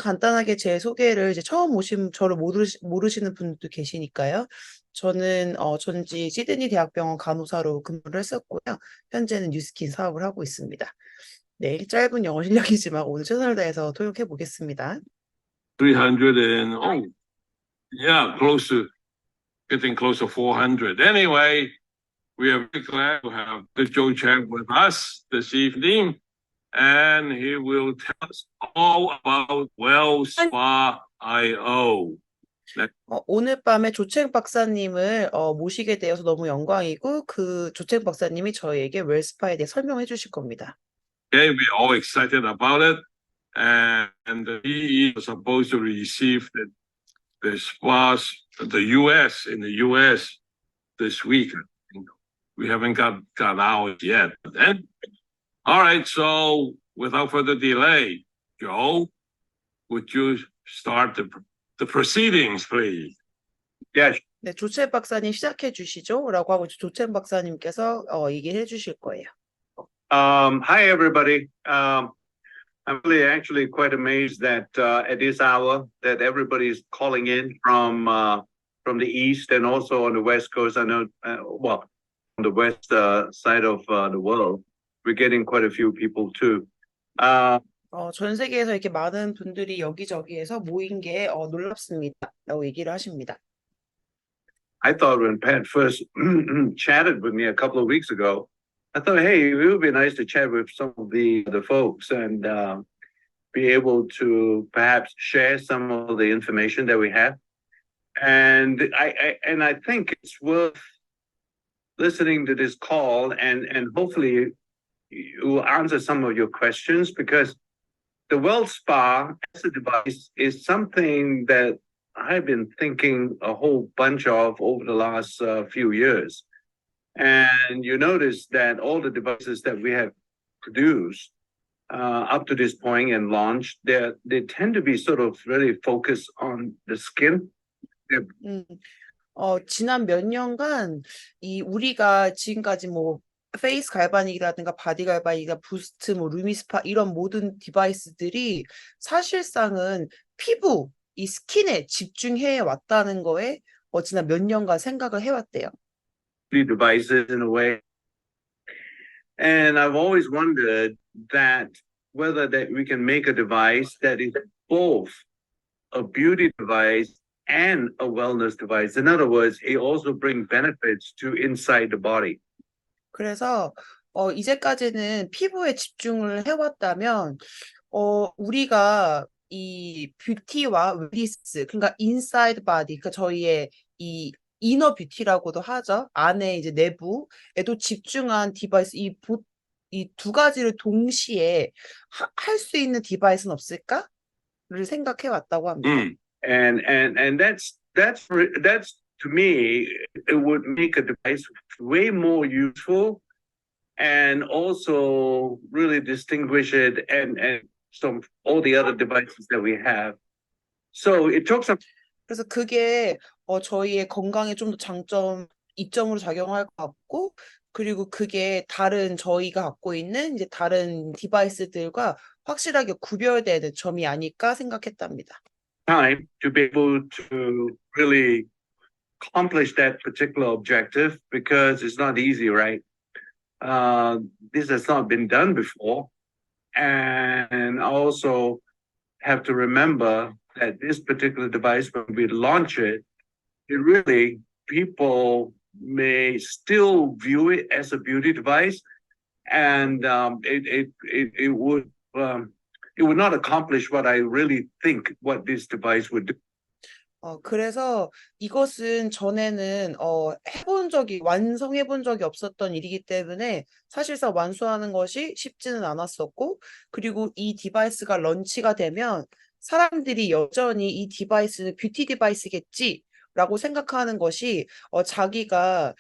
간단하게 제 소개를 이제 처음 오신 저를 모르시는 분들도 계시니까요. 저는 전지 시드니 대학병원 간호사로 근무를 했었고요. 현재는 뉴스킨 사업을 하고 있습니다. 네, 짧은 영어 실력이지만 오늘 최선을 다해서 통역해 보겠습니다. 300 and yeah, getting close to 400. Anyway, we are very glad to have Joe Chang with us this evening, and he will tell us all about 웰스파IO. 오늘 밤에 조책 박사님을 모시게 되어서 너무 영광이고 그 조책 박사님이 저희에게 웰스파에 대해 설명해 주실 겁니다. Okay, we're all excited about it, and he is supposed to receive the spas in the U.S. this week. We haven't got out yet. And, all right, so without further delay, Joe, would you start the proceedings, please? Yes. 네, 조책 박사님 시작해 주시죠. 라고 하고 조책 박사님께서 얘기를 해 주실 거예요. Hi, everybody. I'm really actually quite amazed that at this hour that everybody's calling in from the east and also on the west coast. I know, well, on the west side of the world, we're getting quite a few people too. 전 세계에서 이렇게 많은 분들이 여기저기에서 모인 게 놀랍습니다. 라고 얘기를 하십니다. I thought when Pat first chatted with me a couple of weeks ago, I thought, hey, it would be nice to chat with some of the folks and be able to perhaps share some of the information that we have. And I think it's worth listening to this call and hopefully you will answer some of your questions because the Wellspa as a device is something that I've been thinking a whole bunch of over the last few years. And you notice that all the devices that we have produced up to this point and launched, they tend to be sort of really focused on the skin. 지난 몇 년간 우리가 지금까지 뭐 페이스 갈바닉이라든가 바디 갈바닉이나 부스트, 뭐 루미스파 이런 모든 디바이스들이 사실상은 피부, 이 스킨에 집중해 왔다는 거에 지난 몇 년간 생각을 해왔대요. Devices in a way. And I've always wondered that whether that we can make a device that is both a beauty device and a wellness device. In other words, it also brings benefits to inside the body. 그래서 이제까지는 피부에 집중을 해왔다면 우리가 이 뷰티와 웰니스, 그러니까 인사이드 바디, 그러니까 저희의 이 이너 뷰티라고도 하죠. 안에 이제 내부에도 집중한 디바이스, 이 두 가지를 동시에 할 수 있는 디바이스는 없을까를 생각해 왔다고 합니다. And that's to me, it would make a device way more useful and also really distinguish it and some all the other devices that we have. So it took some. 그래서 그게 저희의 건강에 좀 더 이점으로 작용할 것 같고, 그리고 그게 다른 저희가 갖고 있는 이제 다른 디바이스들과 확실하게 구별되는 점이 아닐까 생각했답니다. Time to be able to really accomplish that particular objective because it's not easy, right? This has not been done before, and also have to remember that this particular device, when we launch it, really people may still view it as a beauty device, and it would not accomplish what I really think what this device would do. 그래서 이것은 전에는 완성해 본 적이 없었던 일이기 때문에 사실상 완수하는 것이 쉽지는 않았었고, 그리고 이 디바이스가 런치가 되면 사람들이 여전히 이 디바이스는 뷰티 디바이스겠지라고 생각하는 것이 자기가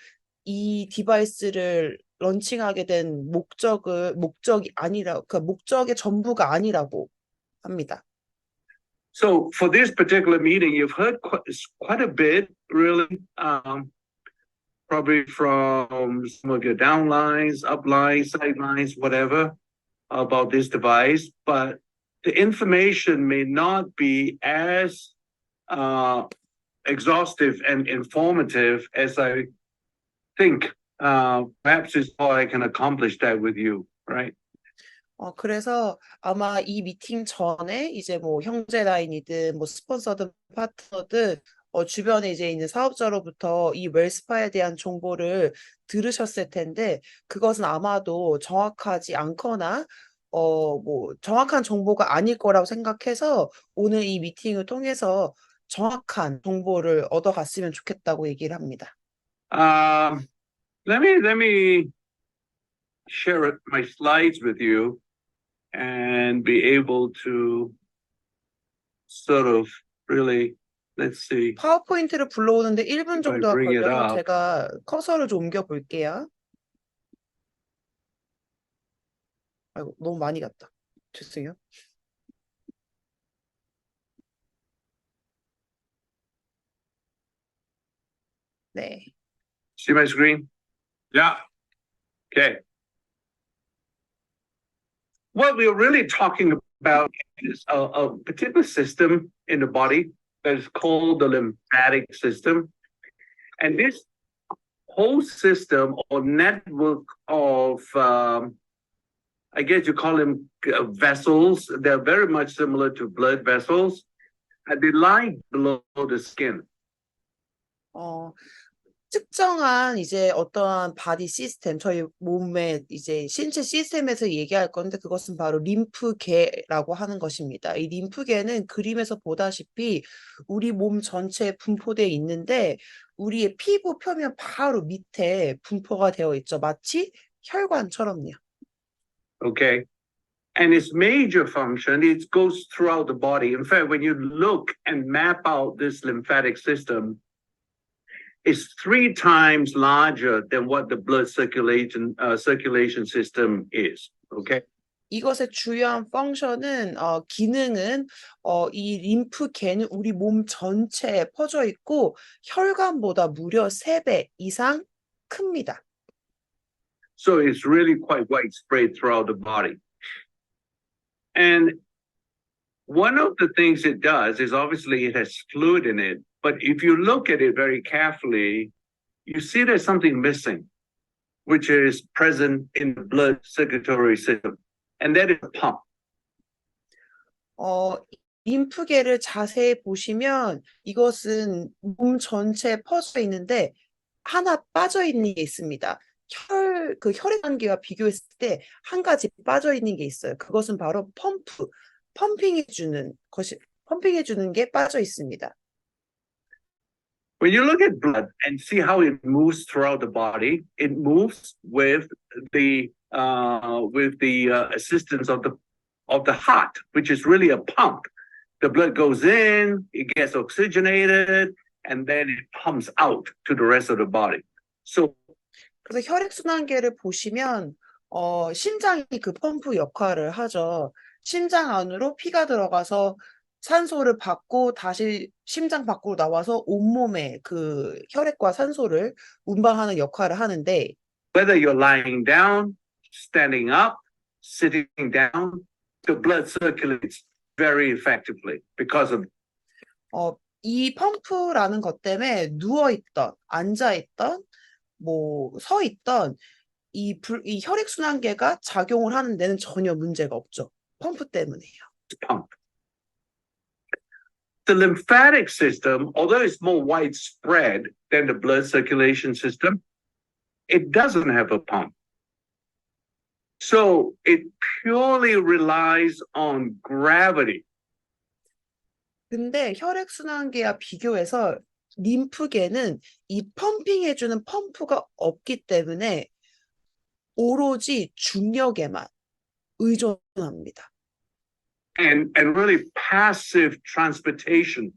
이 디바이스를 런칭하게 된 목적이 아니라, 그 목적의 전부가 아니라고 합니다. So for this particular meeting, you've heard quite a bit, really, probably from some of your downlines, uplines, sidelines, whatever, about this device. But the information may not be as exhaustive and informative as I think. Perhaps it's how I can accomplish that with you, right? 그래서 아마 이 미팅 전에 이제 뭐 형제 라인이든 뭐 스폰서든 파트너든 주변에 이제 있는 사업자로부터 이 웰스파에 대한 정보를 들으셨을 텐데 그것은 아마도 정확하지 않거나 뭐 정확한 정보가 아닐 거라고 생각해서 오늘 이 미팅을 통해서 정확한 정보를 얻어갔으면 좋겠다고 얘기를 합니다. Let me share my slides with you and be able to sort of really, let's see. 파워포인트를 불러오는데 1분 정도가 bring it 걸려서 up. 제가 커서를 좀 옮겨 볼게요. 아이고, 너무 많이 갔다. 죄송해요. 네. See my screen? Yeah. Okay. What we're really talking about is a particular system in the body that is called the lymphatic system. And this whole system or network of, I guess you call them vessels, they're very much similar to blood vessels, and they lie below the skin. 특정한 이제 어떠한 바디 시스템, 저희 몸의 이제 신체 시스템에서 얘기할 건데 그것은 바로 림프계라고 하는 것입니다. 이 림프계는 그림에서 보다시피 우리 몸 전체에 분포되어 있는데 우리의 피부 표면 바로 밑에 분포가 되어 있죠. 마치 혈관처럼요. Okay. And its major function, it goes throughout the body. In fact, when you look and map out this lymphatic system, it's 3 times larger than what the blood circulation system is. Okay. 이것의 주요한 펑션은 기능은 이 림프계는 우리 몸 전체에 퍼져 있고 혈관보다 무려 3배 이상 큽니다. So it's really quite widespread throughout the body. And one of the things it does is obviously it has fluid in it. But if you look at it very carefully, you see there's something missing, which is present in the blood circulatory system, and that is a pump. 림프계를 자세히 보시면 이것은 몸 전체에 퍼져 있는데 하나 빠져 있는 게 있습니다. 혈액 단계와 비교했을 때 한 가지 빠져 있는 게 있어요. 그것은 바로 펌핑해 주는 게 빠져 있습니다. When you look at blood and see how it moves throughout the body, it moves with the assistance of the heart, which is really a pump. The blood goes in, it gets oxygenated, and then it pumps out to the rest of the body. So, 그래서 혈액순환계를 보시면 심장이 그 펌프 역할을 하죠. 심장 안으로 피가 들어가서 산소를 받고 다시 심장 밖으로 나와서 온몸에 그 혈액과 산소를 운반하는 역할을 하는데 whether you're lying down, standing up, sitting down, the blood circulates very effectively because of 이 펌프라는 것 때문에 누워있던, 앉아있던, 뭐 서있던 이 혈액순환계가 작용을 하는 데는 전혀 문제가 없죠. 펌프 때문에요. pump. The lymphatic system, although it's more widespread than the blood circulation system, it doesn't have a pump. So it purely relies on gravity. 근데 혈액순환계와 비교해서 림프계는 이 펌핑해주는 펌프가 없기 때문에 오로지 중력에만 의존합니다. And really passive transportation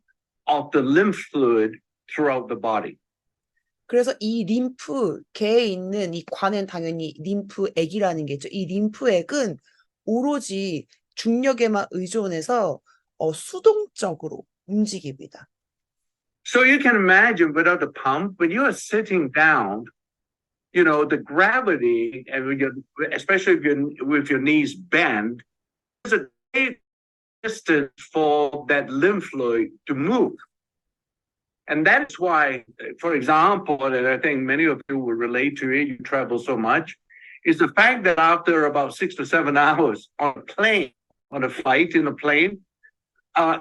of the lymph fluid throughout the body. 그래서 이 림프계에 있는 이 관은 당연히 림프액이라는 게 있죠. 이 림프액은 오로지 중력에만 의존해서 수동적으로 움직입니다. So you can imagine without the pump, when you are sitting down, you know, the gravity, and when especially if you're with your knees bent, there's a resistance for that lymph fluid to move. And that's why, for example, and I think many of you will relate to it, you travel so much, is the fact that after about 6 to 7 hours on a plane, on a flight in a plane,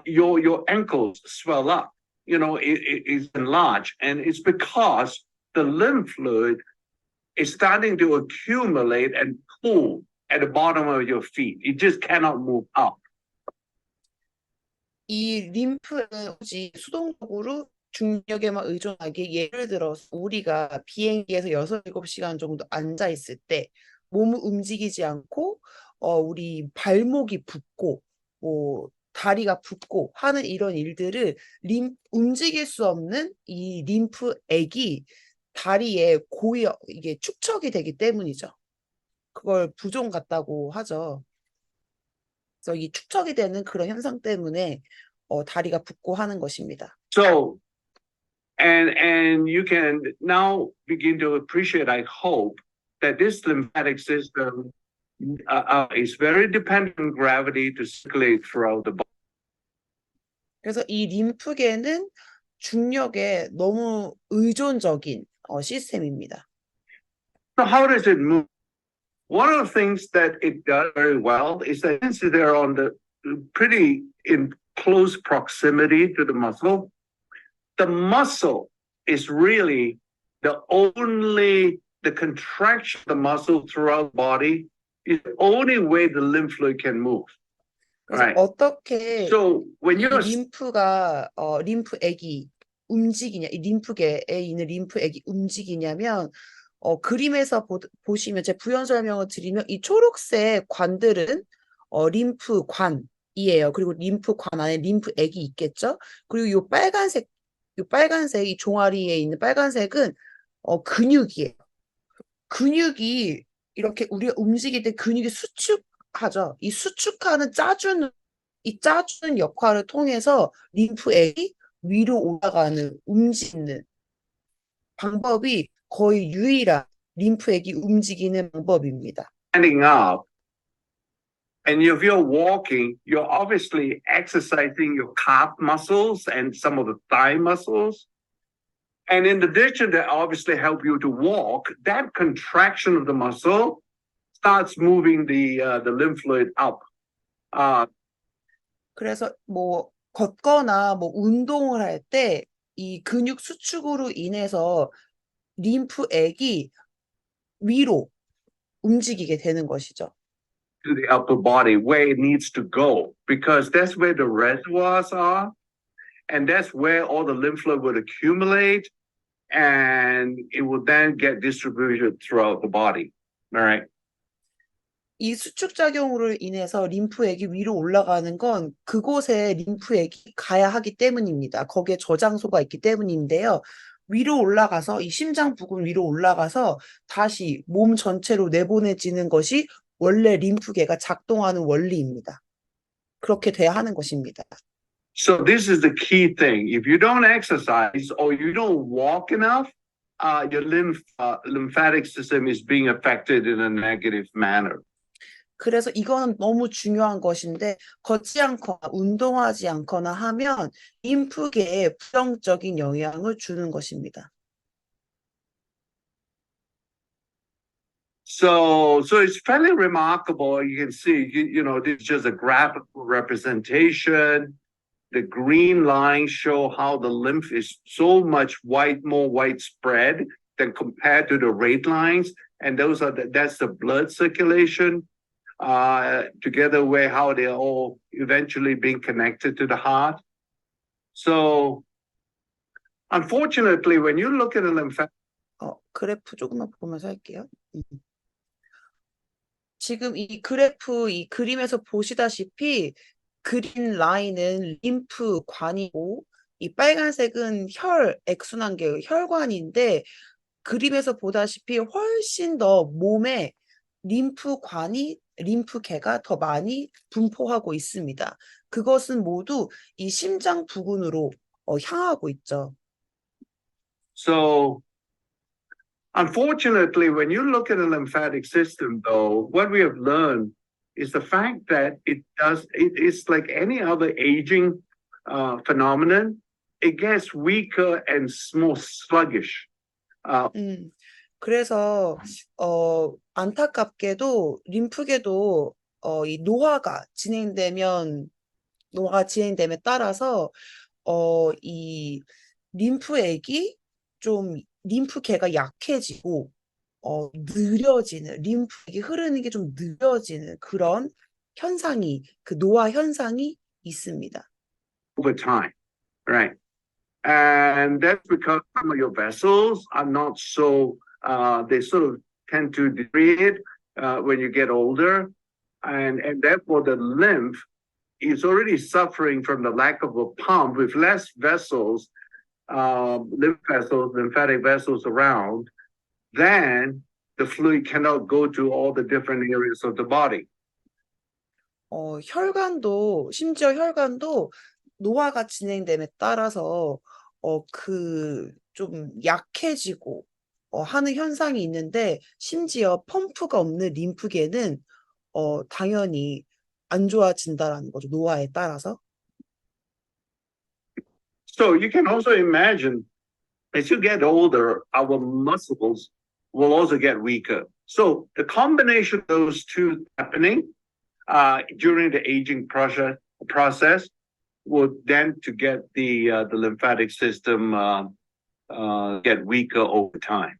your ankles swell up, it's enlarged. And it's because the lymph fluid is starting to accumulate and pool at the bottom of your feet. It just cannot move up. 이 림프는 오직 수동적으로 중력에만 의존하게 예를 들어서 우리가 비행기에서 6, 7시간 정도 앉아 있을 때 몸을 움직이지 않고 우리 발목이 붓고 뭐 다리가 붓고 하는 이런 일들을 움직일 수 없는 이 림프액이 다리에 고여 이게 축적이 되기 때문이죠. 그걸 부종 같다고 하죠. 그래서 이 축적이 되는 그런 현상 때문에 다리가 붓고 하는 것입니다. So, and you can now begin to appreciate, I hope, that this lymphatic system is very dependent on gravity to circulate throughout the body. 그래서 이 림프계는 중력에 너무 의존적인 시스템입니다. So how does it move? One of the things that it does very well is that since they're on the pretty in close proximity to the muscle is really the contraction of the muscle throughout the body is the only way the lymph fluid can move. 그래서 어떻게 So when you're 림프액이 움직이냐, 이 림프계에 있는 림프액이 움직이냐면 그림에서 보시면 제 부연 설명을 드리면 이 초록색 관들은 림프관이에요. 그리고 림프관 안에 림프액이 있겠죠. 그리고 요 빨간색 이 종아리에 있는 빨간색은 근육이에요. 근육이 이렇게 우리가 움직일 때 근육이 수축하죠. 이 수축하는 짜주는 역할을 통해서 림프액이 위로 올라가는 움직이는 방법이 거의 유일한 림프액이 움직이는 방법입니다. standing up and if you're walking, you're obviously exercising your calf muscles and some of the thigh muscles. And in addition to obviously help you to walk, that contraction of the muscle starts moving the lymph fluid up. 그래서 뭐 걷거나 뭐 운동을 할 때 이 근육 수축으로 인해서 림프액이 위로 움직이게 되는 것이죠. To the upper body where it needs to go, because that's where the reservoirs are, and that's where all the lymph fluid would accumulate, and it will then get distributed throughout the body. All right. 이 수축 작용으로 인해서 림프액이 위로 올라가는 건 그곳에 림프액이 가야 하기 때문입니다. 거기에 저장소가 있기 때문인데요. 위로 올라가서 이 심장 부근 위로 올라가서 다시 몸 전체로 내보내지는 것이 원래 림프계가 작동하는 원리입니다. 그렇게 돼야 하는 것입니다. So this is the key thing. If you don't exercise or you don't walk enough, your lymphatic system is being affected in a negative manner. 그래서 이거는 너무 중요한 것인데 걷지 않거나 운동하지 않거나 하면 림프계에 부정적인 영향을 주는 것입니다. So it's fairly remarkable. You can see, this is just a graphical representation. The green lines show how the lymph is so much more widespread than compared to the red lines. And that's the blood circulation, together with how they're all eventually being connected to the heart. So unfortunately, when you look at a lymphatic 그래프 조금만 보면서 할게요. 지금 이 그래프, 이 그림에서 보시다시피 그린 라인은 림프관이고 이 빨간색은 액순환계 혈관인데 그림에서 보다시피 훨씬 더 몸에 림프계가 더 많이 분포하고 있습니다. 그것은 모두 이 심장 부근으로 향하고 있죠. So unfortunately, when you look at the lymphatic system, though, what we have learned is the fact that it's like any other aging phenomenon. It gets weaker and more sluggish. 그래서 안타깝게도 림프계도 이 노화가 진행됨에 따라서 이 림프액이 좀 림프계가 약해지고 느려지는 림프액이 흐르는 게 좀 느려지는 그런 현상이 그 노화 현상이 있습니다. Over time, right? And that's because some of your vessels are not so, they sort of tend to deteriorate when you get older. And therefore the lymph is already suffering from the lack of a pump with less vessels, lymphatic vessels around, then the fluid cannot go to all the different areas of the body. 심지어 혈관도 노화가 진행됨에 따라서 좀 약해지고 하는 현상이 있는데 심지어 펌프가 없는 림프계는 당연히 안 좋아진다라는 거죠. 노화에 따라서. So you can also imagine as you get older, our muscles will also get weaker. So the combination of those two happening during the aging process would tend to get the lymphatic system get weaker over time.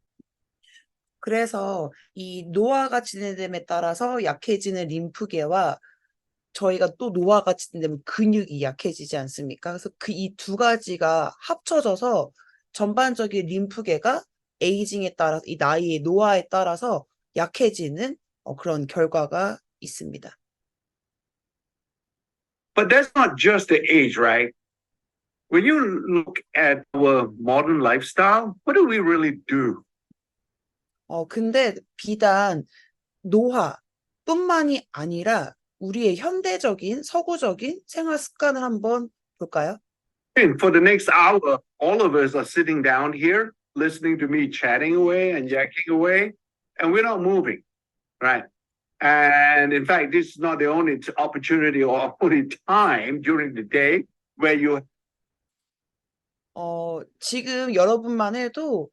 그래서 이 노화가 진행됨에 따라서 약해지는 림프계와 저희가 또 노화가 진행되면 근육이 약해지지 않습니까? 그래서 이 두 가지가 합쳐져서 전반적인 림프계가 에이징에 따라 이 나이의 노화에 따라서 약해지는 그런 결과가 있습니다. But that's not just the age, right? When you look at our modern lifestyle, what do we really do? 근데 비단 노화뿐만이 아니라 우리의 현대적인 서구적인 생활 습관을 한번 볼까요? For the next hour, all of us are sitting down here, listening to me chatting away and yakking away, and we're not moving, right? And in fact, this is not the only opportunity or only time during the day where you. 지금 여러분만 해도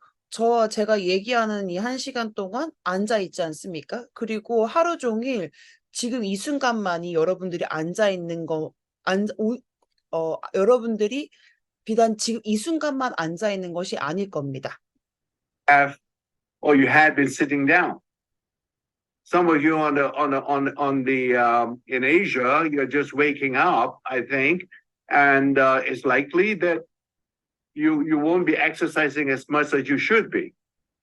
제가 얘기하는 이 1시간 동안 앉아 있지 않습니까? 그리고 하루 종일 지금 이 순간만이 여러분들이 앉아 있는 여러분들이 비단 지금 이 순간만 앉아 있는 것이 아닐 겁니다. Or you had been sitting down. Some of you in Asia, you're just waking up, I think, and it's likely that you won't be exercising as much as you should be.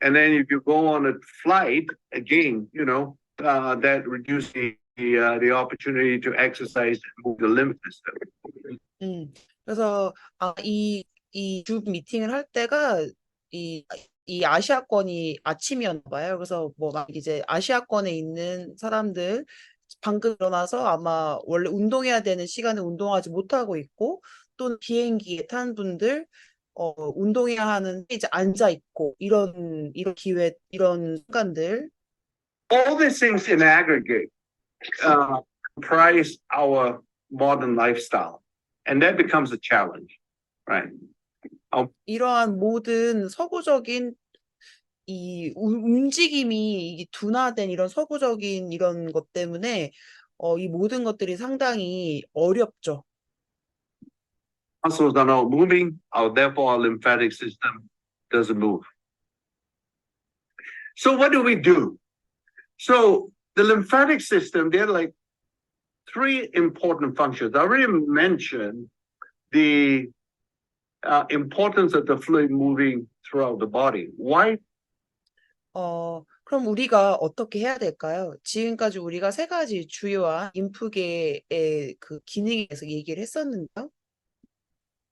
And then if you go on a flight, again, that reduces the opportunity to exercise and move the lymph system. 그래서 이 줌 미팅을 할 때가 이 아시아권이 아침이었나 봐요. 그래서 이제 아시아권에 있는 사람들 방금 일어나서 아마 원래 운동해야 되는 시간에 운동하지 못하고 있고 또는 비행기에 탄 분들 운동해야 하는 이제 앉아 있고 이런 기회 이런 순간들. All these things in aggregate comprise our modern lifestyle, and that becomes a challenge, right? 이러한 모든 서구적인 이 움직임이 둔화된 이런 서구적인 이런 것 때문에 이 모든 것들이 상당히 어렵죠. Muscles are not moving, therefore our lymphatic system doesn't move. So what do we do? So the lymphatic system, there are like 3 important functions. I already mentioned the importance of the fluid moving throughout the body. Why? 그럼 우리가 어떻게 해야 될까요? 지금까지 우리가 3가지 주요한 림프계의 그 기능에 대해서 얘기를 했었는데요.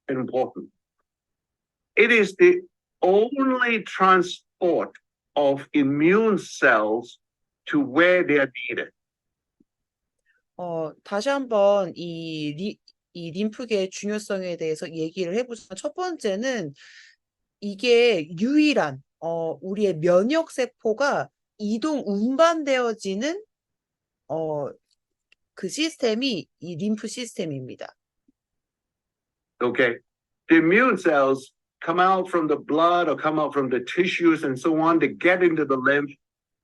Important. It is the only transport of immune cells to where they are needed. 다시 한번 이 림프계의 중요성에 대해서 얘기를 해보자면 첫 번째는 이게 유일한 우리의 면역 세포가 운반되어지는 그 시스템이 이 림프 시스템입니다. Okay. The immune cells come out from the blood or come out from the tissues and so on. They get into the lymph,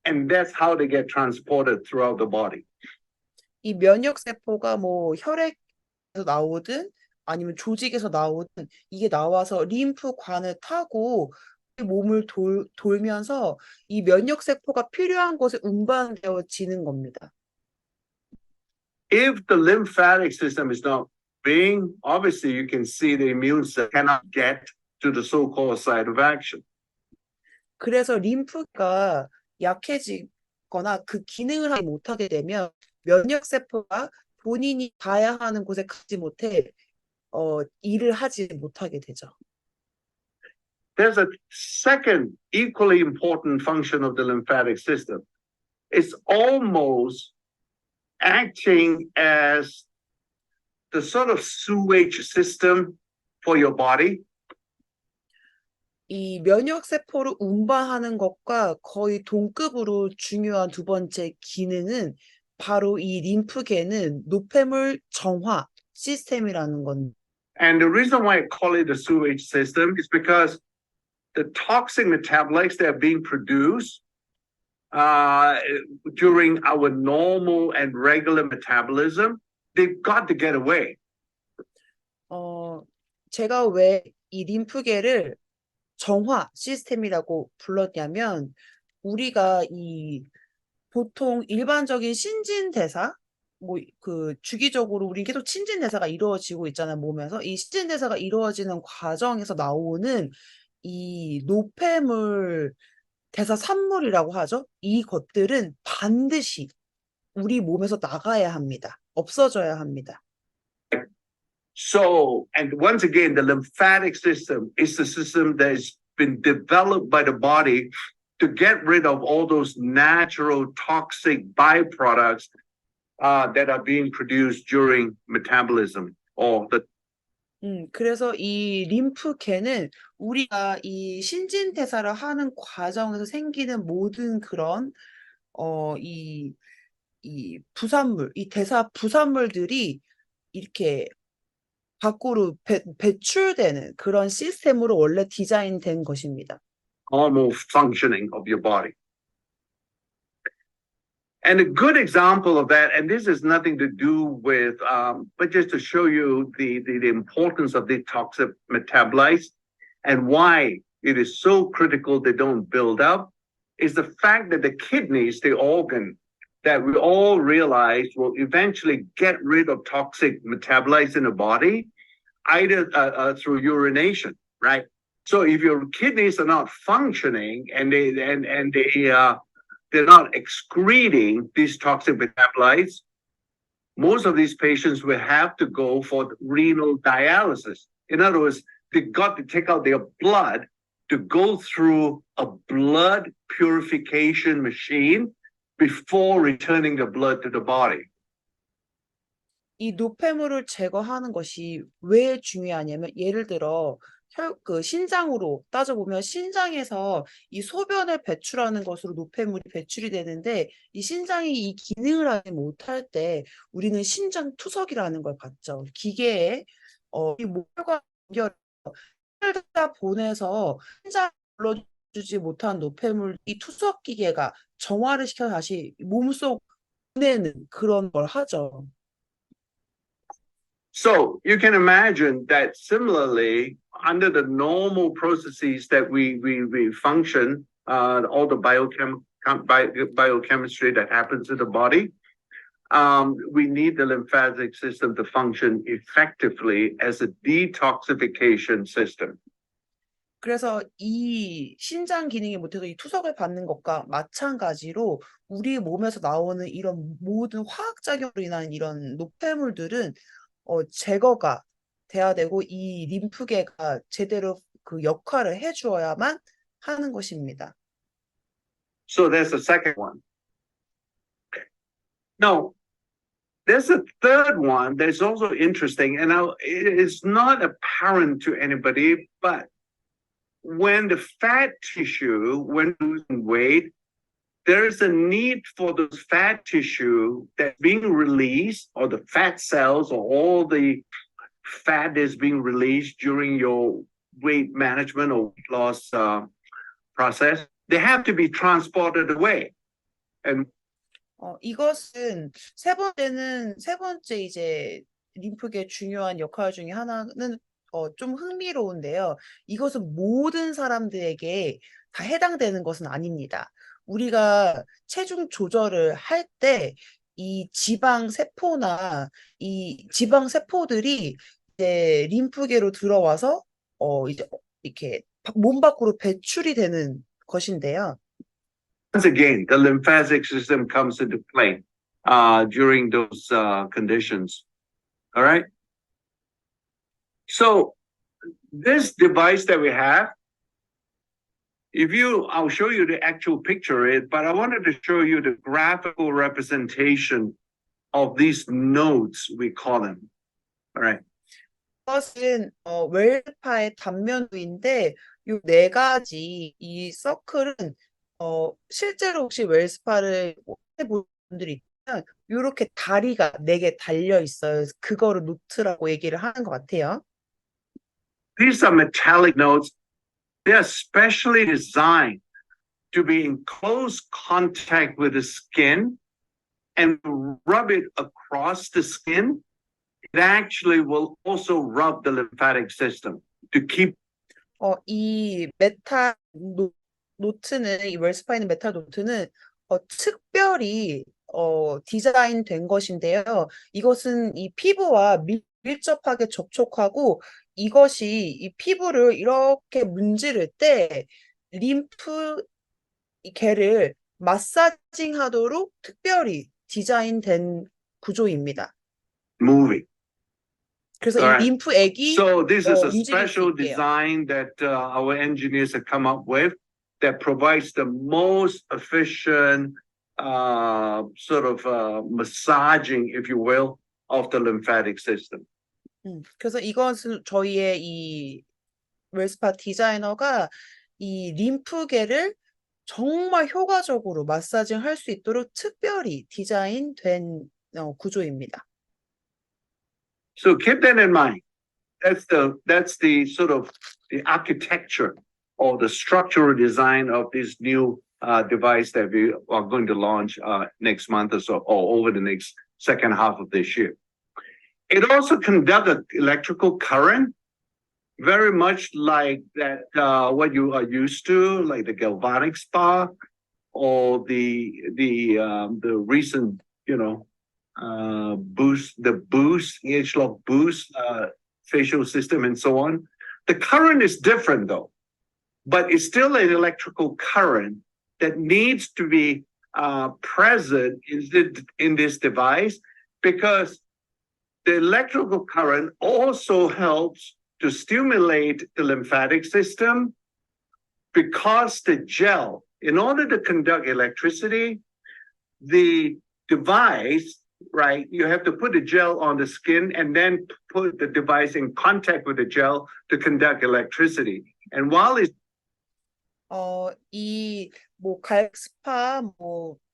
and that's how they get transported throughout the body. 이 면역 세포가 뭐 혈액에서 나오든 아니면 조직에서 나오든 이게 나와서 림프관을 타고 몸을 돌면서 이 면역 세포가 필요한 곳에 운반되어지는 겁니다. If the lymphatic system is not being, obviously you can see the immune cell cannot get to the so-called site of action. 그래서 림프가 약해지거나 그 기능을 하지 못하게 되면 면역 세포가 본인이 가야 하는 곳에 가지 못해 일을 하지 못하게 되죠. There's a second equally important function of the lymphatic system. It's almost acting as the sort of sewage system for your body. 이 면역 세포를 운반하는 것과 거의 동급으로 중요한 두 번째 기능은 바로 이 림프계는 노폐물 정화 시스템이라는 겁니다. And the reason why I call it a sewage system is because the toxic metabolites that are being produced during our normal and regular metabolism, they've got to get away. 제가 왜 이 림프계를 정화 시스템이라고 불렀냐면 우리가 이 보통 일반적인 신진대사 뭐 그 주기적으로 우리 계속 신진대사가 이루어지고 있잖아요, 몸에서. 이 신진대사가 이루어지는 과정에서 나오는 이 노폐물 대사 산물이라고 하죠. 이 것들은 반드시 우리 몸에서 나가야 합니다. 없어져야 합니다. So, and once again, the lymphatic system is the system that has been developed by the body to get rid of all those natural toxic byproducts that are being produced during metabolism or the 그래서 이 림프계는 우리가 이 신진대사를 하는 과정에서 생기는 모든 그런 이 부산물, 이 대사 부산물들이 이렇게 밖으로 배출되는 그런 시스템으로 원래 디자인된 것입니다. normal functioning of your body. And a good example of that, and this has nothing to do with, but just to show you the importance of the toxic metabolites and why it is so critical they don't build up, is the fact that the kidneys, the organ that we all realize will eventually get rid of toxic metabolites in the body, either through urination, right? So if your kidneys are not functioning and they're not excreting these toxic metabolites, most of these patients will have to go for renal dialysis. In other words, they got to take out their blood to go through a blood purification machine before returning the blood to the body. 이 노폐물을 제거하는 것이 왜 중요하냐면 예를 들어 그 신장으로 따져보면 신장에서 이 소변을 배출하는 것으로 노폐물이 배출이 되는데 이 신장이 이 기능을 하지 못할 때 우리는 신장 투석이라는 걸 봤죠. 기계에 이 모혈과 연결 다 보내서 신장을 불러주지 못한 노폐물 이 투석 기계가 정화를 시켜 다시 몸속 보내는 그런 걸 하죠. So you can imagine that similarly, under the normal processes that we function, all the biochemistry that happens in the body, we need the lymphatic system to function effectively as a detoxification system. 그래서 이 신장 기능이 못해서 이 투석을 받는 것과 마찬가지로 우리 몸에서 나오는 이런 모든 화학작용으로 인한 이런 노폐물들은 제거가 돼야 되고 이 림프계가 제대로 그 역할을 해주어야만 하는 것입니다. So there's the second one. Now, there's a third one that's also interesting, and now it's not apparent to anybody, but when the fat tissue, when losing weight, there is a need for those fat tissue that's being released, or the fat cells, or all the fat is being released during your weight management or weight loss process. They have to be transported away. And 이것은 세 번째 이제 림프계 중요한 역할 중에 하나는 좀 흥미로운데요. 이것은 모든 사람들에게 다 해당되는 것은 아닙니다. 우리가 체중 조절을 할 때 이 지방 세포나 이 지방 세포들이 이제 림프계로 들어와서 이제 이렇게 몸 밖으로 배출이 되는 것인데요. once again, the lymphatic system comes into play during those conditions. All right. So this device that we have, I'll show you the actual picture, but I wanted to show you the graphical representation of these nodes, we call them. All right. 이것은 웰스파의 단면도인데 이 네 가지 이 서클은 실제로 혹시 웰스파를 해본 분들이 있다면 이렇게 다리가 4개 달려 있어요. 그거를 노트라고 얘기를 하는 것 같아요. These are metallic nodes. They are specially designed to be in close contact with the skin and rub it across the skin. It actually will also rub the lymphatic system to keep. 이 메탈 노트는 이 웰스파이는 메탈 노트는 특별히 디자인된 것인데요. 이것은 이 피부와 밀접하게 접촉하고 이것이 이 피부를 이렇게 문지를 때 림프 개를 마사징하도록 특별히 디자인된 구조입니다. Moving. 그래서 All right. 이 림프액이 So this is a 움직일 수 special 있게요. design that our engineers have come up with that provides the most efficient sort of massaging, if you will, of the lymphatic system. 그래서 이것은 저희의 이 웰스파 디자이너가 이 림프계를 정말 효과적으로 마사징할 수 있도록 특별히 디자인된 구조입니다. So keep that in mind. That's the sort of the architecture or the structural design of this new device that we are going to launch next month or so, or over the next second half of this year. It also conducts electrical current, very much like that what you are used to, like the galvanic spa or the recent, H-lock boost facial system and so on. The current is different though, but it's still an electrical current that needs to be present in this device, because the electrical current also helps to stimulate the lymphatic system, because the gel, in order to conduct electricity, the device, right, you have to put the gel on the skin and then put the device in contact with the gel to conduct electricity. And while it's 이 스파,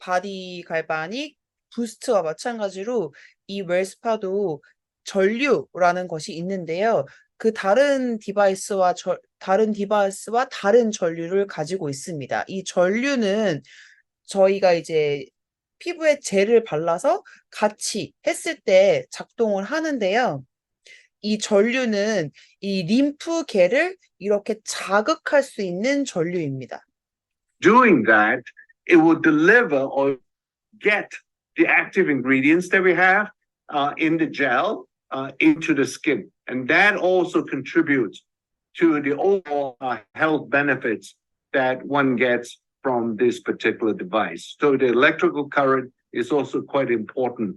바디 갈바닉, 부스트와 마찬가지로 이 웰스파도 전류라는 것이 있는데요. 그 다른 디바이스와 다른 전류를 가지고 있습니다. 이 전류는 저희가 이제 피부에 젤을 발라서 같이 했을 때 작동을 하는데요. 이 전류는 이 림프계를 이렇게 자극할 수 있는 전류입니다. doing that, it will deliver or get the active ingredients that we have in the gel into the skin. And that also contributes to the overall health benefits that one gets from this particular device. So the electrical current is also quite important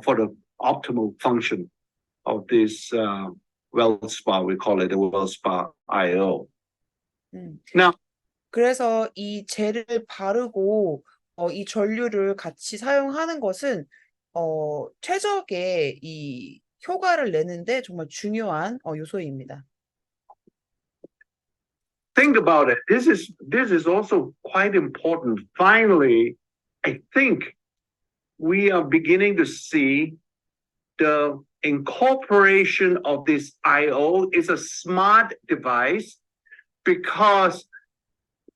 for the optimal function of this Wellspa. We call it a 웰스파IO. Now, 그래서 이 젤을 바르고 이 전류를 같이 사용하는 것은 최적의 이 효과를 내는데 정말 중요한 요소입니다. think about it. This is also quite important. Finally, I think we are beginning to see the incorporation of this IO is a smart device, because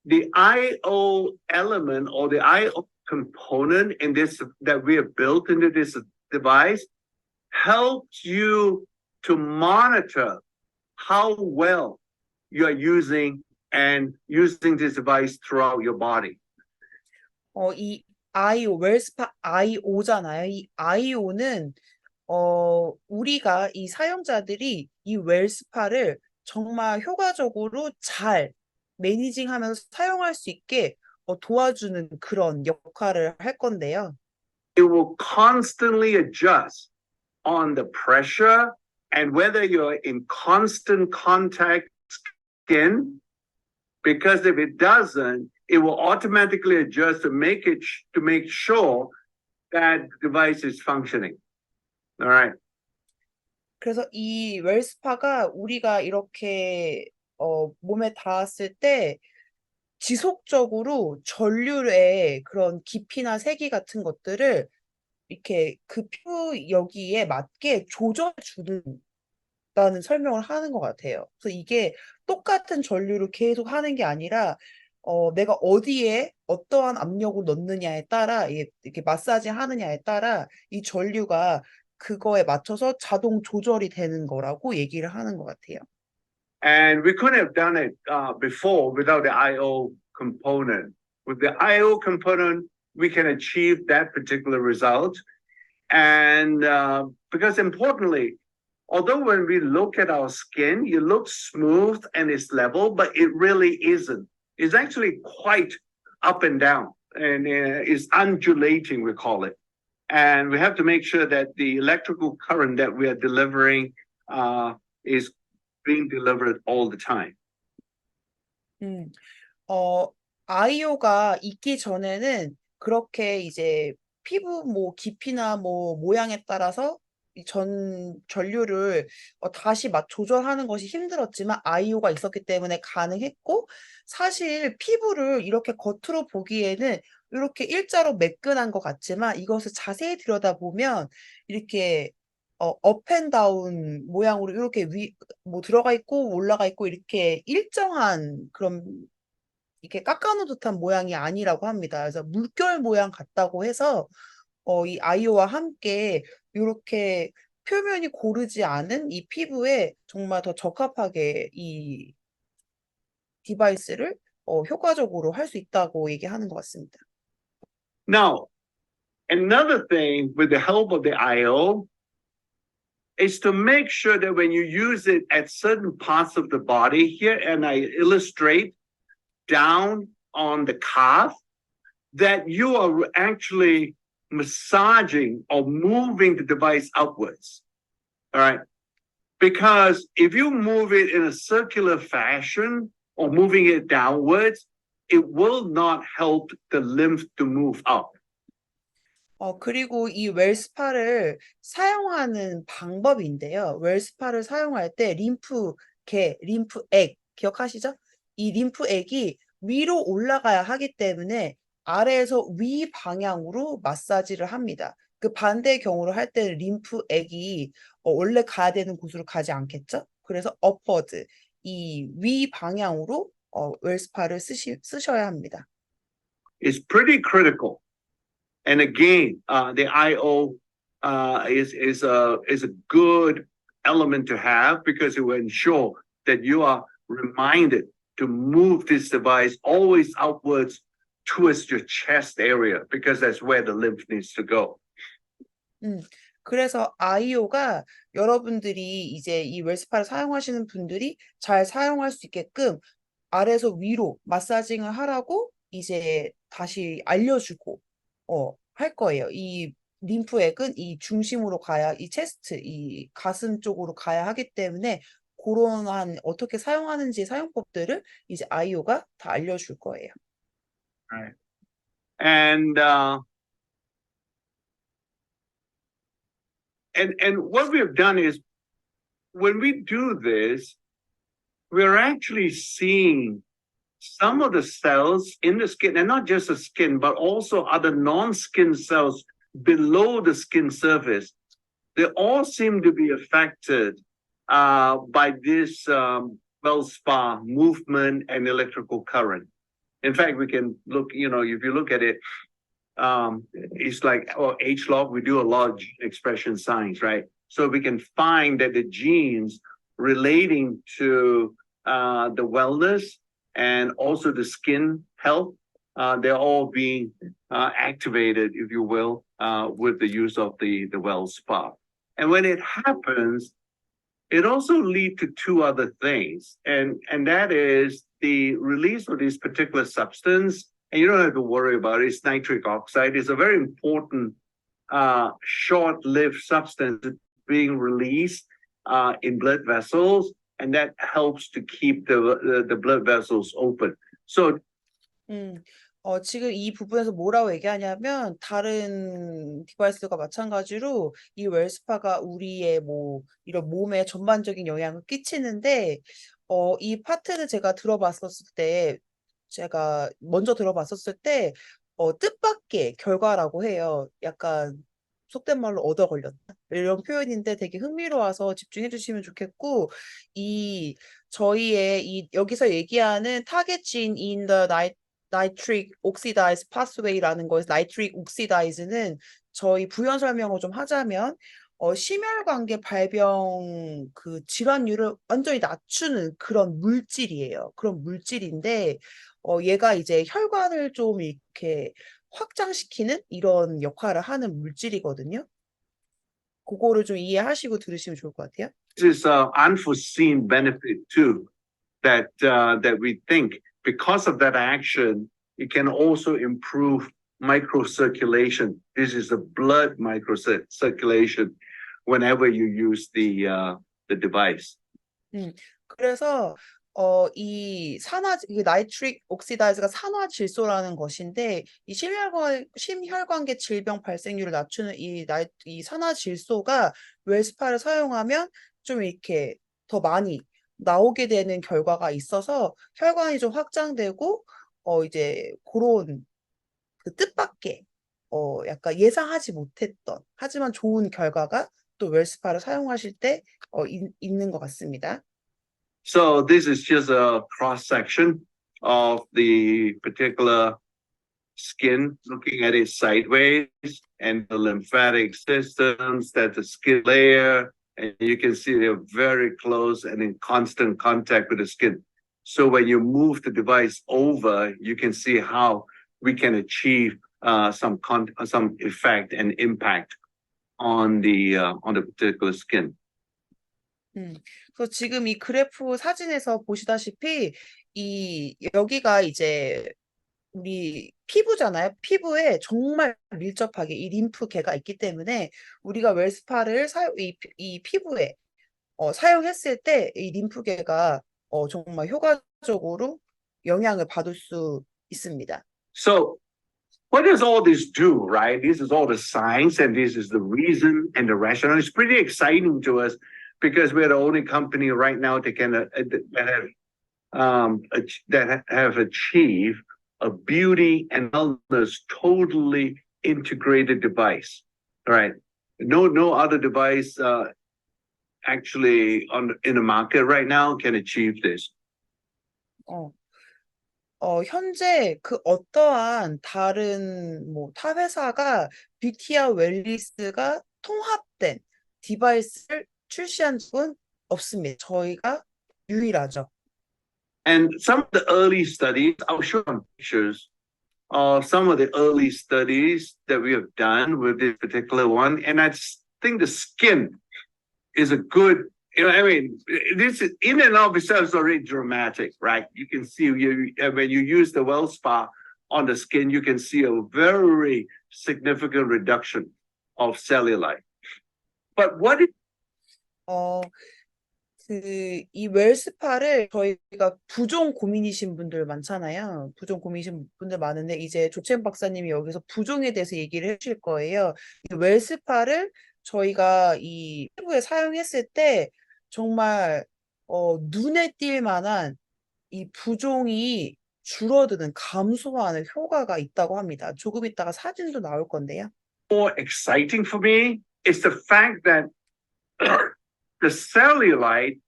the IO element or the IO component in this that we have built into this device helps you to monitor how well you are using this device throughout your body. 이 IO, 웰스파 IO잖아요. 이 IO는 우리가 이 사용자들이 이 웰스파를 정말 효과적으로 잘 매니징하면서 사용할 수 있게 도와주는 그런 역할을 할 건데요. It will constantly adjust on the pressure and whether you're in constant contact skin, because if it doesn't, it will automatically adjust to make sure that device is functioning. All right. 그래서 이 웰스파가 우리가 이렇게 몸에 닿았을 때 지속적으로 전류의 그런 깊이나 세기 같은 것들을 이렇게 그 피부 여기에 맞게 조절해 준다는 설명을 하는 것 같아요. 그래서 이게 똑같은 전류를 계속 하는 게 아니라 내가 어디에 어떠한 압력을 넣느냐에 따라 이렇게 마사지 하느냐에 따라 이 전류가 그거에 맞춰서 자동 조절이 되는 거라고 얘기를 하는 것 같아요. And we couldn't have done it before without the IO component. With the IO component, we can achieve that particular result. And because importantly, although when we look at our skin, it looks smooth and it's level, but it really isn't. It's actually quite up and down, and it's undulating, we call it. And we have to make sure that the electrical current that we are delivering is being delivered all the time. 아이오가 있기 전에는 그렇게 이제 피부 뭐 깊이나 뭐 모양에 따라서 이 전류를 다시 조절하는 것이 힘들었지만 아이오가 있었기 때문에 가능했고, 사실 피부를 이렇게 겉으로 보기에는 이렇게 일자로 매끈한 것 같지만 이것을 자세히 들여다보면 이렇게 업앤다운 모양으로 이렇게 뭐 들어가 있고 올라가 있고 이렇게 일정한 그런 이렇게 깎아놓은 듯한 모양이 아니라고 합니다. 그래서 물결 모양 같다고 해서 이 아이오와 함께 이렇게 표면이 고르지 않은 이 피부에 정말 더 적합하게 이 디바이스를 효과적으로 할 수 있다고 얘기하는 것 같습니다. Now, another thing with the help of the IO is to make sure that when you use it at certain parts of the body here, and I illustrate down on the calf, that you are actually massaging or moving the device upwards. All right. Because if you move it in a circular fashion or moving it downwards, it will not help the lymph to move up. 그리고 이 웰스파를 사용하는 방법인데요. 웰스파를 사용할 때 림프액 기억하시죠? 이 림프액이 위로 올라가야 하기 때문에 아래에서 위 방향으로 마사지를 합니다. 그 반대의 경우로 할 때는 림프액이 원래 가야 되는 곳으로 가지 않겠죠? 그래서 upward, 이 위 방향으로 웰스파를 쓰셔야 합니다. It's pretty critical. And again, the IO is a good element to have because it will ensure that you are reminded to move this device always outwards towards your chest area because that's where the lymph needs to go. 그래서 아이오가 여러분들이 이제 이 웰스파를 사용하시는 분들이 잘 사용할 수 있게끔 아래에서 위로 마사징을 하라고 이제 다시 알려주고 할 거예요. 이 림프액은 이 중심으로 가야, 이 체스트, 이 가슴 쪽으로 가야 하기 때문에 그런 어떻게 사용하는지 사용법들을 이제 아이오가 다 알려줄 거예요. Right. And what we have done is when we do this, we're actually seeing some of the cells in the skin, and not just the skin, but also other non-skin cells below the skin surface, they all seem to be affected by this Wellspa movement and electrical current. In fact, we can look, if you look at it, it's like H-log, we do a lot of expression science, right? So we can find that the genes relating to the wellness and also the skin health, they're all being activated, if you will, with the use of the Wellspa. And when it happens, it also leads to two other things, and that is the release of this particular substance. And you don't have to worry about it. It's nitric oxide. It's a very important short-lived substance being released in blood vessels, and that helps to keep the blood vessels open. So 지금 이 부분에서 뭐라고 얘기하냐면 다른 디바이스가 마찬가지로 이 웰스파가 우리의 뭐 이런 몸에 전반적인 영향을 끼치는데 이 파트를 제가 먼저 들어봤었을 때 뜻밖의 결과라고 해요. 약간 속된 말로 얻어 걸렸다 이런 표현인데 되게 흥미로워서 집중해 주시면 좋겠고 저희의 여기서 얘기하는 타겟 gene in the nitric oxidase pathway라는 거에서 나이트릭 옥시다이즈는 저희 부연 설명을 좀 하자면 심혈관계 발병 그 질환율을 완전히 낮추는 그런 물질이에요. 그런 물질인데 얘가 이제 혈관을 좀 이렇게 확장시키는 이런 역할을 하는 물질이거든요. 그거를 좀 이해하시고 들으시면 좋을 것 같아요. This is an unforeseen benefit too that we think because of that action, it can also improve microcirculation. This is the blood microcirculation whenever you use the device. 그래서 이 나이트릭 옥시다이즈가 산화질소라는 것인데 이 심혈관계 질병 발생률을 낮추는 이 산화질소가 웰스파를 사용하면 좀 이렇게 더 많이 나오게 되는 결과가 있어서 혈관이 좀 확장되고 이제 그런 그 뜻밖의 약간 예상하지 못했던 하지만 좋은 결과가 또 웰스파를 사용하실 때 있는 것 같습니다. So this is just a cross section of the particular skin, looking at it sideways, and the lymphatic systems, that the skin layer. And you can see they're very close and in constant contact with the skin. So when you move the device over, you can see how we can achieve some effect and impact on the particular skin. 그래서 지금 이 그래프 사진에서 보시다시피 여기가 이제 우리 피부잖아요. 피부에 정말 밀접하게 이 림프계가 있기 때문에 우리가 웰스파를 이 피부에 사용했을 때 이 림프계가 정말 효과적으로 영향을 받을 수 있습니다. So what does all this do, right? This is all the science and this is the reason and the rationale. It's pretty exciting to us because we're the only company right now that have achieved a beauty and wellness totally integrated device. All right. No other device actually in the market right now can achieve this. 현재 그 어떠한 다른 타 회사가 뷰티&웰니스가 통합된 디바이스를 출시한 적은 없습니다. 저희가 유일하죠. And some of the early studies, I'll show some pictures of some of the early studies that we have done with this particular one. And I think the skin is a good, this is in and of itself is already dramatic, right? You can see when you use the Wellspa on the skin, you can see a very significant reduction of cellulite. But what is 이 웰스파를 저희가 부종 고민이신 분들 많잖아요. 부종 고민이신 분들 많은데 이제 조첸 박사님이 여기서 부종에 대해서 얘기를 해주실 거예요. 이 웰스파를 저희가 이 피부에 사용했을 때 정말 눈에 띌 만한 이 부종이 줄어드는 감소하는 효과가 있다고 합니다. 조금 있다가 사진도 나올 건데요. More exciting for me is the fact that the cellulite,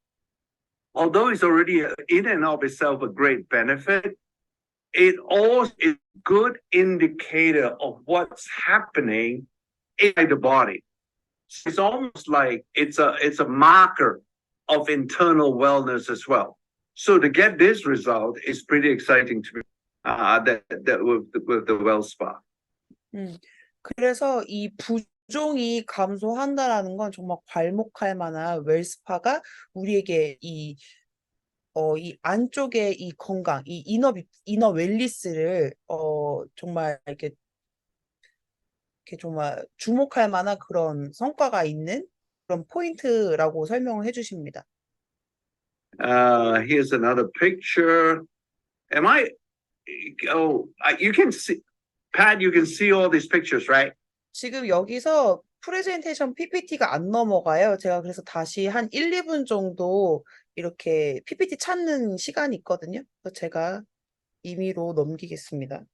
although it's already in and of itself a great benefit, it also is a good indicator of what's happening inside the body. It's almost like it's a marker of internal wellness as well. So to get this result is pretty exciting to me. With the Wellspa. 그래서 이 부종이 감소한다라는 건 정말 괄목할 만한 웰스파가 우리에게 이 안쪽에 이 건강, 이 이너 웰니스를 정말 이렇게 정말 주목할 만한 그런 성과가 있는 그런 포인트라고 설명을 해주십니다. Here's another picture. You can see, Pat, you can see all these pictures, right? 지금 여기서 프레젠테이션 PPT가 안 넘어가요. 제가 그래서 다시 한 1, 2분 정도 이렇게 PPT 찾는 시간이 있거든요. 그래서 제가 임의로 넘기겠습니다.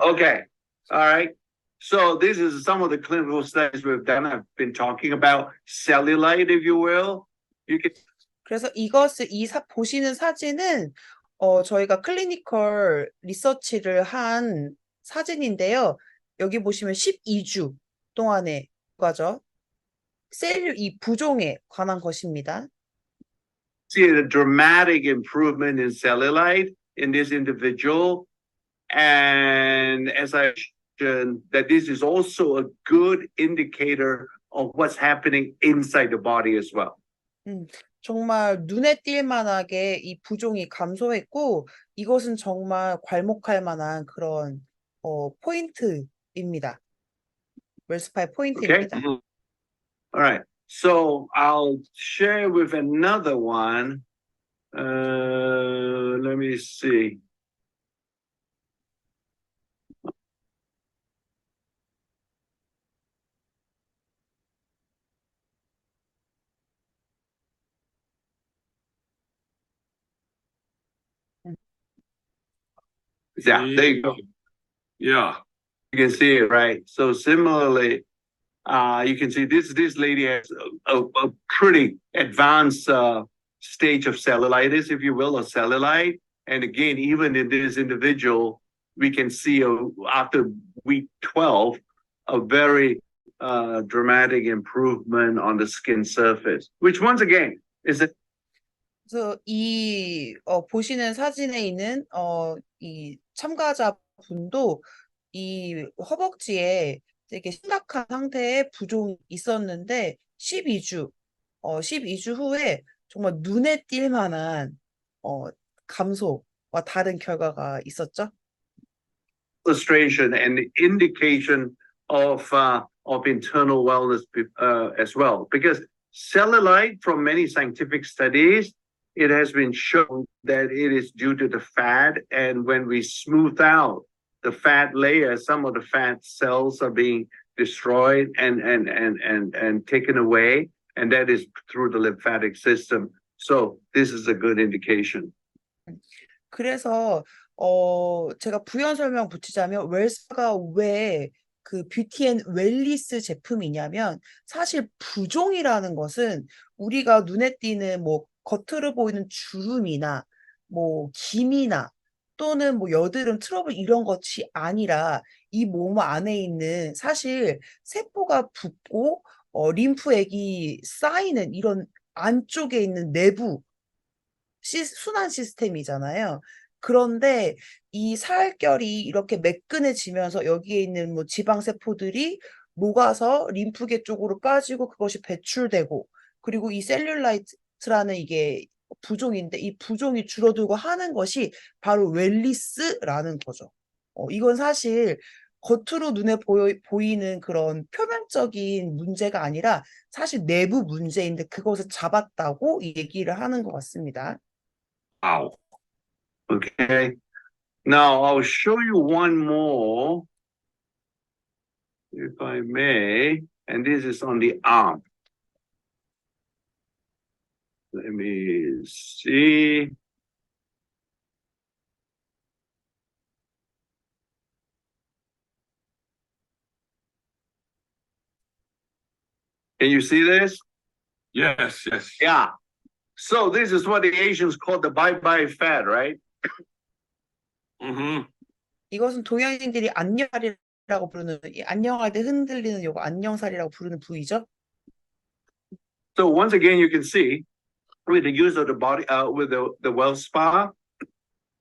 Okay. All right. So this is some of the clinical studies we've done. I've been talking about cellulite, if you will. You can. 그래서 보시는 사진은 저희가 클리니컬 리서치를 한 사진인데요. 여기 보시면 12주 동안의 과죠. 이 부종에 관한 것입니다. See a dramatic improvement in cellulite in this individual. And as I mentioned, that this is also a good indicator of what's happening inside the body as well. 정말 눈에 띌 만하게 이 부종이 감소했고 이것은 정말 괄목할 만한 그런 포인트입니다. 웰스파의 포인트입니다. Okay. All right. So I'll share with another one. Let me see. Yeah, there you go. Yeah. You can see it, right? So similarly, you can see this lady has a pretty advanced stage of cellulitis, if you will, or cellulite. And again, even in this individual, we can see after week 12, a very dramatic improvement on the skin surface, which once again is a. 그래서 보시는 사진에 있는 이 참가자분도 이 허벅지에 되게 심각한 상태의 부종이 있었는데 12주 후에 정말 눈에 띌 만한 감소와 다른 결과가 있었죠. Illustration and indication of internal wellness as well, because cellulite, from many scientific studies, it has been shown that it is due to the fat, and when we smooth out the fat layer, some of the fat cells are being destroyed and taken away, and that is through the lymphatic system. So this is a good indication. 그래서 제가 부연 설명 붙이자면 웰스파가 왜 그 뷰티&웰니스 제품이냐면 사실 부종이라는 것은 우리가 눈에 띄는 뭐 겉으로 보이는 주름이나 뭐 기미나 또는 뭐 여드름, 트러블 이런 것이 아니라 이 몸 안에 있는 사실 세포가 붓고 림프액이 쌓이는 이런 안쪽에 있는 내부 순환 시스템이잖아요. 그런데 이 살결이 이렇게 매끈해지면서 여기에 있는 뭐 지방세포들이 녹아서 림프계 쪽으로 빠지고 그것이 배출되고 그리고 이 셀룰라이트라는 이게 부종인데 이 부종이 줄어들고 하는 것이 바로 웰니스라는 거죠. 이건 사실 겉으로 눈에 보이는 그런 표면적인 문제가 아니라 사실 내부 문제인데 그것을 잡았다고 얘기를 하는 것 같습니다. Wow. Okay. Now I'll show you one more, if I may, and this is on the arm. Let me see. Can you see this? Yes, yes. Yeah. So this is what the Asians call the bye-bye fat, right? Mm-hmm. 이것은 동양인들이 안녕살이라고 부르는, 이 안녕할 때 흔들리는 요거 안녕살이라고 부르는 부위죠. So once again, you can see with the use of the body, with the Wellspa,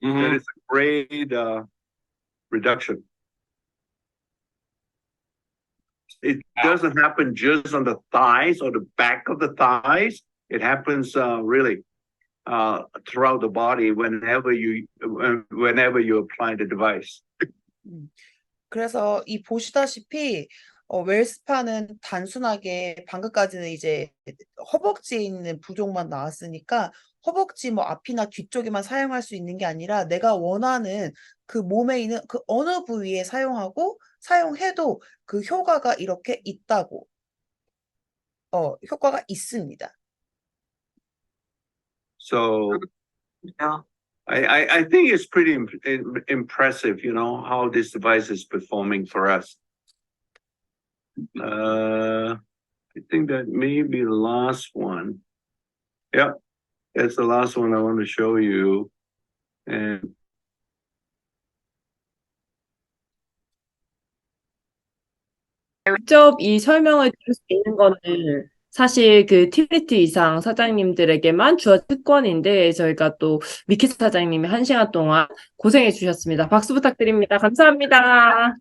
that is a great reduction. It doesn't happen just on the thighs or the back of the thighs. It happens really throughout the body whenever you apply the device. 그래서 이 보시다시피 웰스파는 단순하게 방금까지는 이제 허벅지에 있는 부종만 나왔으니까 허벅지 뭐 앞이나 뒤쪽에만 사용할 수 있는 게 아니라 내가 원하는 그 몸에 있는 그 어느 부위에 사용하고 사용해도 그 효과가 이렇게 있다고 효과가 있습니다. So Yeah. I think it's pretty impressive, you know, how this device is performing for us. I think that may be the last one. Yep, that's the last one I want to show you. And 직접 이 설명을 들을 수 있는 거는 사실 그 티니티 이상 사장님들에게만 주어진 특권인데 저희가 또 미키 사장님이 1시간 동안 고생해 주셨습니다. 박수 부탁드립니다. 감사합니다.